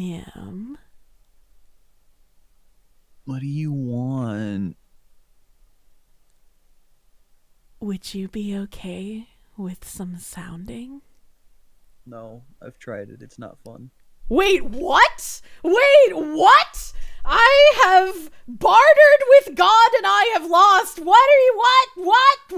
am. What do you want? Would you be okay with some sounding? No, I've tried it. It's not fun. Wait, what? Wait, what? I have bartered with God and I have lost. What are you, what? What?